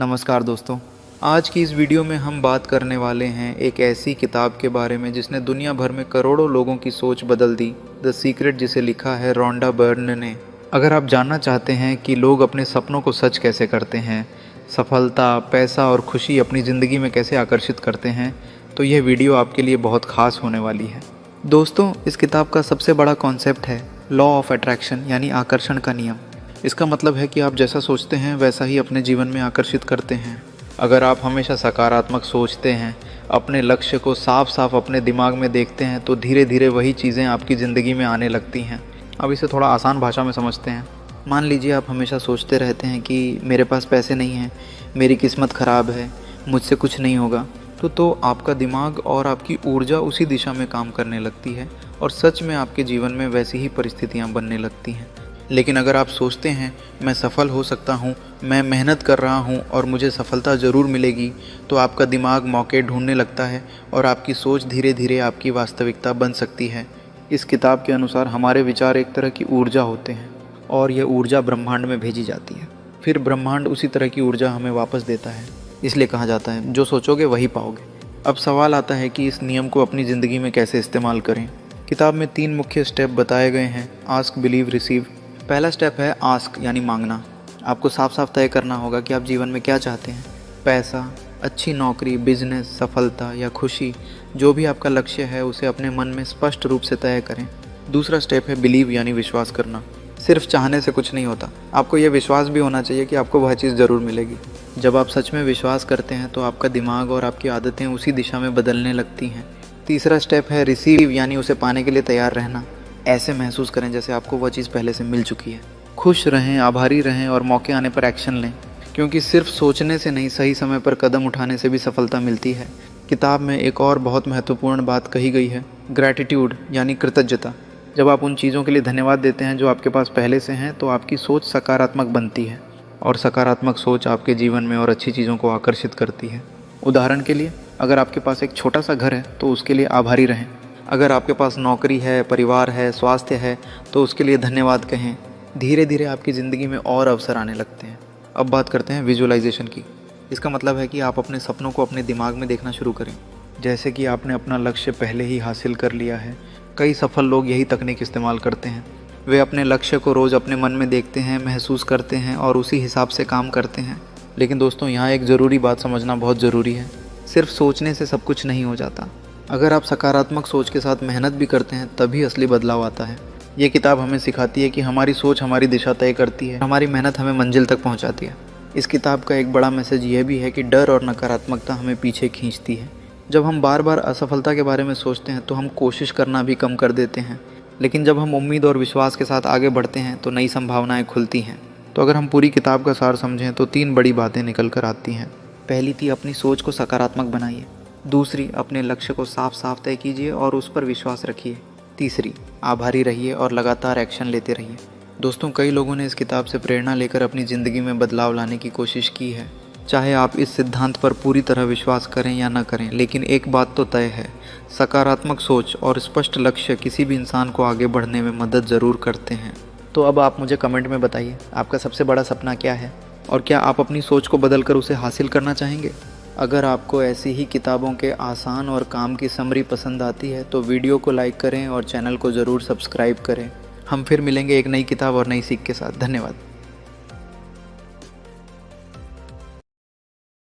नमस्कार दोस्तों। आज की इस वीडियो में हम बात करने वाले हैं एक ऐसी किताब के बारे में जिसने दुनिया भर में करोड़ों लोगों की सोच बदल दी। द सीक्रेट, जिसे लिखा है रोंडा बर्न ने। अगर आप जानना चाहते हैं कि लोग अपने सपनों को सच कैसे करते हैं, सफलता, पैसा और खुशी अपनी ज़िंदगी में कैसे आकर्षित करते हैं, तो यह वीडियो आपके लिए बहुत ख़ास होने वाली है। दोस्तों, इस किताब का सबसे बड़ा कॉन्सेप्ट है लॉ ऑफ अट्रैक्शन, यानी आकर्षण का नियम। इसका मतलब है कि आप जैसा सोचते हैं वैसा ही अपने जीवन में आकर्षित करते हैं। अगर आप हमेशा सकारात्मक सोचते हैं, अपने लक्ष्य को साफ साफ अपने दिमाग में देखते हैं, तो धीरे धीरे वही चीज़ें आपकी ज़िंदगी में आने लगती हैं। अब इसे थोड़ा आसान भाषा में समझते हैं। मान लीजिए आप हमेशा सोचते रहते हैं कि मेरे पास पैसे नहीं हैं, मेरी किस्मत ख़राब है, मुझसे कुछ नहीं होगा, तो आपका दिमाग और आपकी ऊर्जा उसी दिशा में काम करने लगती है और सच में आपके जीवन में वैसी ही परिस्थितियाँ बनने लगती हैं। लेकिन अगर आप सोचते हैं मैं सफल हो सकता हूँ, मैं मेहनत कर रहा हूँ और मुझे सफलता ज़रूर मिलेगी, तो आपका दिमाग मौके ढूंढने लगता है और आपकी सोच धीरे धीरे आपकी वास्तविकता बन सकती है। इस किताब के अनुसार हमारे विचार एक तरह की ऊर्जा होते हैं और यह ऊर्जा ब्रह्मांड में भेजी जाती है। फिर ब्रह्मांड उसी तरह की ऊर्जा हमें वापस देता है। इसलिए कहा जाता है जो सोचोगे वही पाओगे। अब सवाल आता है कि इस नियम को अपनी ज़िंदगी में कैसे इस्तेमाल करें। किताब में 3 मुख्य स्टेप बताए गए हैं। Ask, believe, receive. पहला स्टेप है आस्क, यानी मांगना। आपको साफ साफ तय करना होगा कि आप जीवन में क्या चाहते हैं। पैसा, अच्छी नौकरी, बिजनेस, सफलता या खुशी, जो भी आपका लक्ष्य है उसे अपने मन में स्पष्ट रूप से तय करें। दूसरा स्टेप है बिलीव, यानी विश्वास करना। सिर्फ चाहने से कुछ नहीं होता, आपको यह विश्वास भी होना चाहिए कि आपको वह चीज़ ज़रूर मिलेगी। जब आप सच में विश्वास करते हैं तो आपका दिमाग और आपकी आदतें उसी दिशा में बदलने लगती हैं। तीसरा स्टेप है रिसीव, यानी उसे पाने के लिए तैयार रहना। ऐसे महसूस करें जैसे आपको वह चीज़ पहले से मिल चुकी है। खुश रहें, आभारी रहें और मौके आने पर एक्शन लें, क्योंकि सिर्फ सोचने से नहीं, सही समय पर कदम उठाने से भी सफलता मिलती है। किताब में एक और बहुत महत्वपूर्ण बात कही गई है, ग्रैटिट्यूड, यानी कृतज्ञता। जब आप उन चीज़ों के लिए धन्यवाद देते हैं जो आपके पास पहले से हैं, तो आपकी सोच सकारात्मक बनती है और सकारात्मक सोच आपके जीवन में और अच्छी चीज़ों को आकर्षित करती है। उदाहरण के लिए, अगर आपके पास एक छोटा सा घर है तो उसके लिए आभारी रहें। अगर आपके पास नौकरी है, परिवार है, स्वास्थ्य है, तो उसके लिए धन्यवाद कहें। धीरे धीरे आपकी ज़िंदगी में और अवसर आने लगते हैं। अब बात करते हैं विजुअलाइजेशन की। इसका मतलब है कि आप अपने सपनों को अपने दिमाग में देखना शुरू करें, जैसे कि आपने अपना लक्ष्य पहले ही हासिल कर लिया है। कई सफल लोग यही तकनीक इस्तेमाल करते हैं। वे अपने लक्ष्य को रोज़ अपने मन में देखते हैं, महसूस करते हैं और उसी हिसाब से काम करते हैं। लेकिन दोस्तों, यहाँ एक ज़रूरी बात समझना बहुत ज़रूरी है। सिर्फ सोचने से सब कुछ नहीं हो जाता। अगर आप सकारात्मक सोच के साथ मेहनत भी करते हैं तभी असली बदलाव आता है। ये किताब हमें सिखाती है कि हमारी सोच हमारी दिशा तय करती है, हमारी मेहनत हमें मंजिल तक पहुंचाती है। इस किताब का एक बड़ा मैसेज ये भी है कि डर और नकारात्मकता हमें पीछे खींचती है। जब हम बार बार असफलता के बारे में सोचते हैं तो हम कोशिश करना भी कम कर देते हैं, लेकिन जब हम उम्मीद और विश्वास के साथ आगे बढ़ते हैं तो नई संभावनाएँ खुलती हैं। तो अगर हम पूरी किताब का सार समझें तो 3 बड़ी बातें निकल कर आती हैं। पहली थी, अपनी सोच को सकारात्मक बनाइए। दूसरी, अपने लक्ष्य को साफ साफ तय कीजिए और उस पर विश्वास रखिए। तीसरी, आभारी रहिए और लगातार एक्शन लेते रहिए। दोस्तों, कई लोगों ने इस किताब से प्रेरणा लेकर अपनी ज़िंदगी में बदलाव लाने की कोशिश की है। चाहे आप इस सिद्धांत पर पूरी तरह विश्वास करें या न करें, लेकिन एक बात तो तय है, सकारात्मक सोच और स्पष्ट लक्ष्य किसी भी इंसान को आगे बढ़ने में मदद ज़रूर करते हैं। तो अब आप मुझे कमेंट में बताइए, आपका सबसे बड़ा सपना क्या है और क्या आप अपनी सोच को बदलकर उसे हासिल करना चाहेंगे? अगर आपको ऐसी ही किताबों के आसान और काम की समरी पसंद आती है तो वीडियो को लाइक करें और चैनल को ज़रूर सब्सक्राइब करें। हम फिर मिलेंगे एक नई किताब और नई सीख के साथ। धन्यवाद।